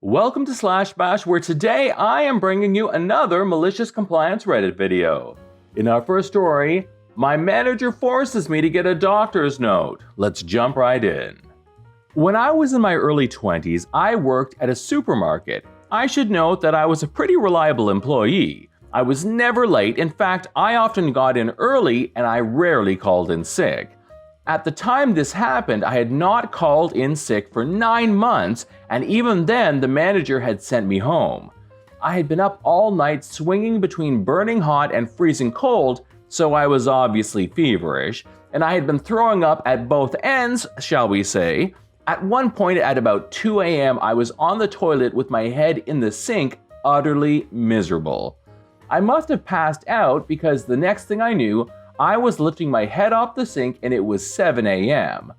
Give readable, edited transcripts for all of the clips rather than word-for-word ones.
Welcome to Slash Bash, where today I am bringing you another malicious compliance Reddit video. In our first story, my manager forces me to get a doctor's note. Let's jump right in. When I was in my early 20s, I worked at a supermarket. I should note that I was a pretty reliable employee. I was never late. In fact, I often got in early and I rarely called in sick. At the time this happened, I had not called in sick for 9 months, and even then the manager had sent me home. I had been up all night swinging between burning hot and freezing cold, so I was obviously feverish, and I had been throwing up at both ends, shall we say. At one point at about 2 a.m. I was on the toilet with my head in the sink, utterly miserable. I must have passed out because the next thing I knew, I was lifting my head off the sink and it was 7 a.m.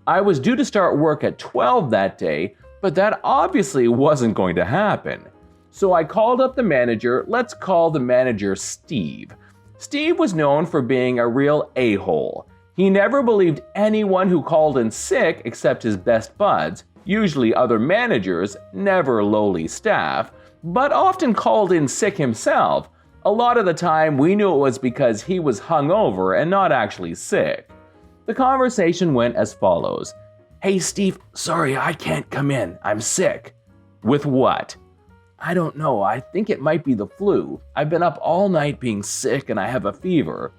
I was due to start work at 12 that day, but that obviously wasn't going to happen. So I called up the manager. Let's call the manager Steve. Steve was known for being a real a-hole. He never believed anyone who called in sick except his best buds, usually other managers, never lowly staff, but often called in sick himself. A lot of the time, we knew it was because he was hungover and not actually sick. The conversation went as follows. "Hey Steve, sorry I can't come in. I'm sick." "With what?" "I don't know. I think it might be the flu. I've been up all night being sick and I have a fever."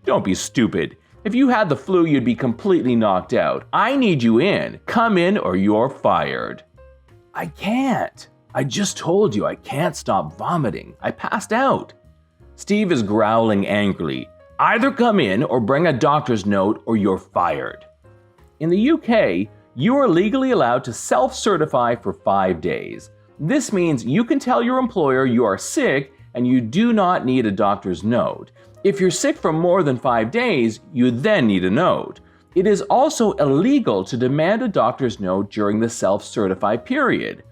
"Don't be stupid. If you had the flu, you'd be completely knocked out. I need you in. Come in or you're fired." "I can't. I just told you I can't stop vomiting. I passed out." Steve is growling angrily. "Either come in or bring a doctor's note or you're fired." In the UK, you are legally allowed to self-certify for 5 days. This means you can tell your employer you are sick and you do not need a doctor's note. If you're sick for more than 5 days, you then need a note. It is also illegal to demand a doctor's note during the self-certify period.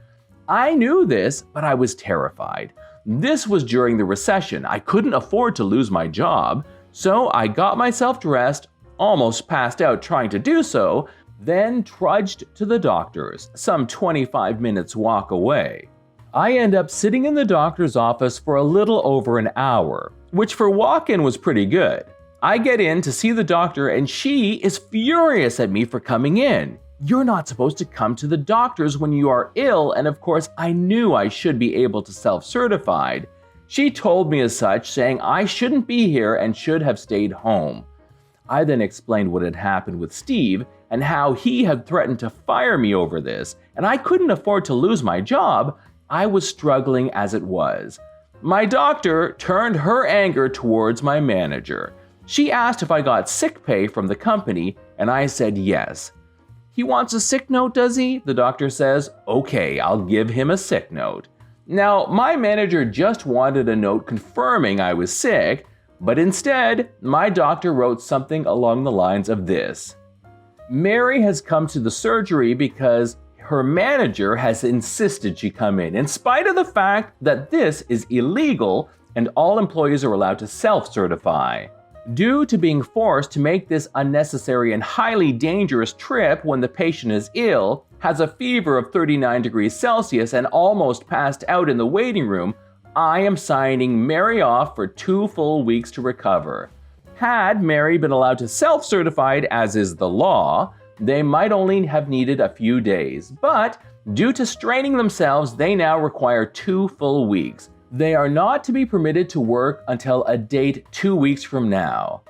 I knew this, but I was terrified. This was during the recession. I couldn't afford to lose my job, so I got myself dressed, almost passed out trying to do so, then trudged to the doctor's, some 25 minutes walk away. I end up sitting in the doctor's office for a little over an hour, which for walk-in was pretty good. I get in to see the doctor and she is furious at me for coming in. "You're not supposed to come to the doctors when you are ill," and of course I knew I should be able to self-certify. She told me as such, saying I shouldn't be here and should have stayed home. I then explained what had happened with Steve and how he had threatened to fire me over this, and I couldn't afford to lose my job. I was struggling as it was. My doctor turned her anger towards my manager. She asked if I got sick pay from the company, and I said yes. "He wants a sick note, does he?" the doctor says. "Okay, I'll give him a sick note." Now, my manager just wanted a note confirming I was sick, but instead, my doctor wrote something along the lines of this. "Mary has come to the surgery because her manager has insisted she come in spite of the fact that this is illegal and all employees are allowed to self-certify. Due to being forced to make this unnecessary and highly dangerous trip when the patient is ill, has a fever of 39 degrees Celsius and almost passed out in the waiting room, I am signing Mary off for 2 full weeks to recover." Had Mary been allowed to self-certify, as is the law, they might only have needed a few days, but due to straining themselves, they now require 2 full weeks. They are not to be permitted to work until a date 2 weeks from now.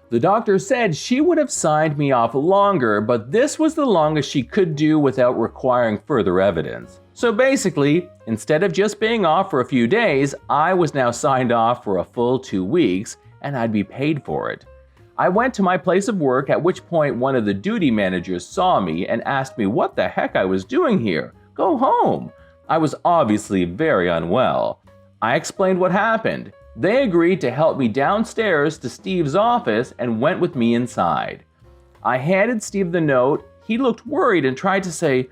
The doctor said she would have signed me off longer, but this was the longest she could do without requiring further evidence. So basically, instead of just being off for a few days, I was now signed off for a full 2 weeks, and I'd be paid for it. I went to my place of work, at which point one of the duty managers saw me and asked me what the heck I was doing here. "Go home." I was obviously very unwell. I explained what happened. They agreed to help me downstairs to Steve's office and went with me inside. I handed Steve the note. He looked worried and tried to say,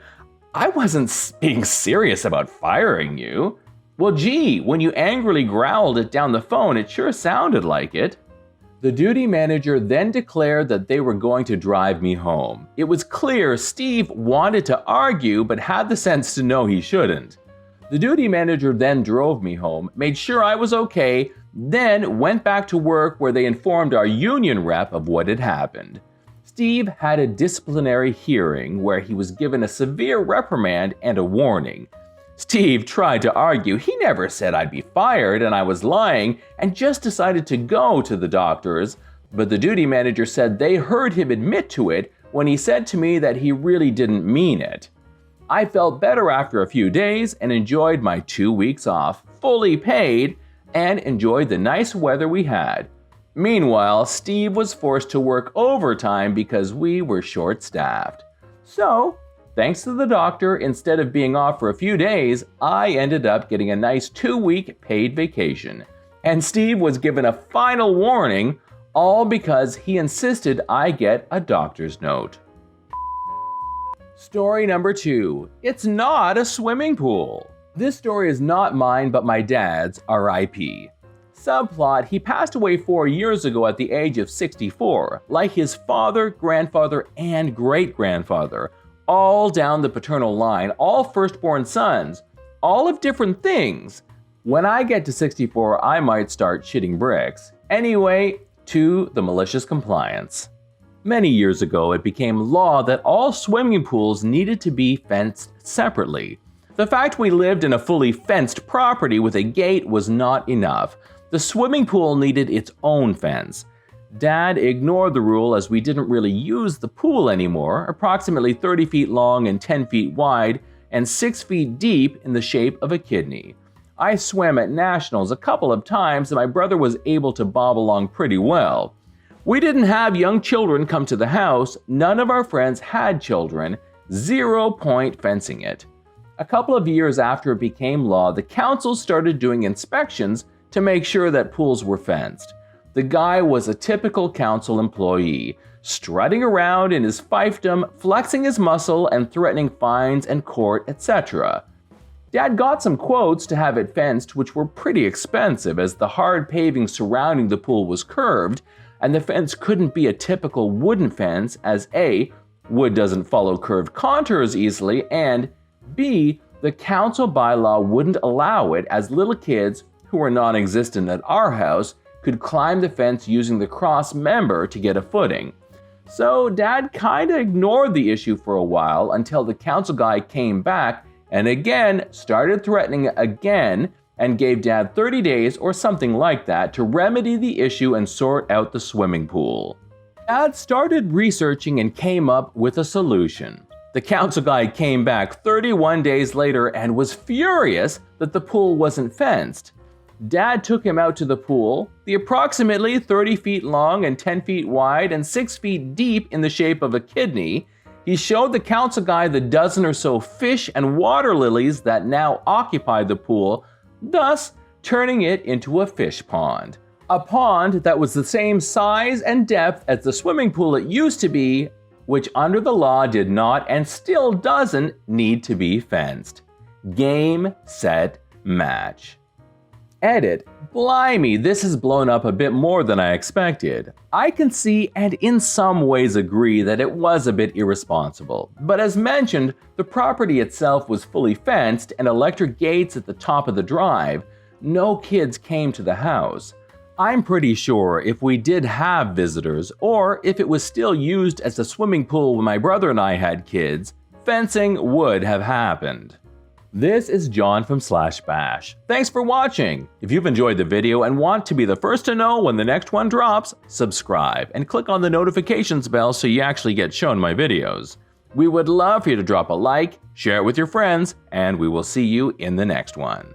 "I wasn't being serious about firing you." "Well, gee, when you angrily growled it down the phone, it sure sounded like it." The duty manager then declared that they were going to drive me home. It was clear Steve wanted to argue but had the sense to know he shouldn't. The duty manager then drove me home, made sure I was okay, then went back to work where they informed our union rep of what had happened. Steve had a disciplinary hearing where he was given a severe reprimand and a warning. Steve tried to argue he never said I'd be fired and I was lying and just decided to go to the doctors, but the duty manager said they heard him admit to it when he said to me that he really didn't mean it. I felt better after a few days and enjoyed my 2 weeks off, fully paid, and enjoyed the nice weather we had. Meanwhile, Steve was forced to work overtime because we were short-staffed. So, thanks to the doctor, instead of being off for a few days, I ended up getting a nice 2-week paid vacation. And Steve was given a final warning, all because he insisted I get a doctor's note. Story number 2. It's not a swimming pool. This story is not mine but my dad's, R.I.P. Subplot: he passed away 4 years ago at the age of 64, like his father, grandfather, and great-grandfather. All down the paternal line, all firstborn sons, all of different things. When I get to 64, I might start shitting bricks. Anyway, to the malicious compliance. Many years ago, it became law that all swimming pools needed to be fenced separately. The fact we lived in a fully fenced property with a gate was not enough. The swimming pool needed its own fence. Dad ignored the rule as we didn't really use the pool anymore, approximately 30 feet long and 10 feet wide and 6 feet deep in the shape of a kidney. I swam at nationals a couple of times and my brother was able to bob along pretty well. We didn't have young children come to the house, none of our friends had children, 0 point fencing it. A couple of years after it became law, the council started doing inspections to make sure that pools were fenced. The guy was a typical council employee, strutting around in his fiefdom, flexing his muscle and threatening fines and court, etc. Dad got some quotes to have it fenced, which were pretty expensive as the hard paving surrounding the pool was curved, and the fence couldn't be a typical wooden fence as A, wood doesn't follow curved contours easily, and B, the council bylaw wouldn't allow it as little kids, who were non-existent at our house, could climb the fence using the cross member to get a footing. So Dad kinda ignored the issue for a while until the council guy came back and again started threatening again and gave Dad 30 days or something like that to remedy the issue and sort out the swimming pool. Dad started researching and came up with a solution. The council guy came back 31 days later and was furious that the pool wasn't fenced. Dad took him out to the pool, the approximately 30 feet long and 10 feet wide and 6 feet deep in the shape of a kidney. He showed the council guy the dozen or so fish and water lilies that now occupied the pool, thus turning it into a fish pond. A pond that was the same size and depth as the swimming pool it used to be, which under the law did not and still doesn't need to be fenced. Game, set, match. Edit. Blimey, this has blown up a bit more than I expected. I can see and in some ways agree that it was a bit irresponsible, but as mentioned, the property itself was fully fenced and electric gates at the top of the drive. No kids came to the house. I'm pretty sure if we did have visitors, or if it was still used as a swimming pool when my brother and I had kids, fencing would have happened. This is John from /bash. Thanks for watching. If you've enjoyed the video and want to be the first to know when the next one drops, subscribe and click on the notifications bell so you actually get shown my videos. We would love for you to drop a like, share it with your friends, and we will see you in the next one.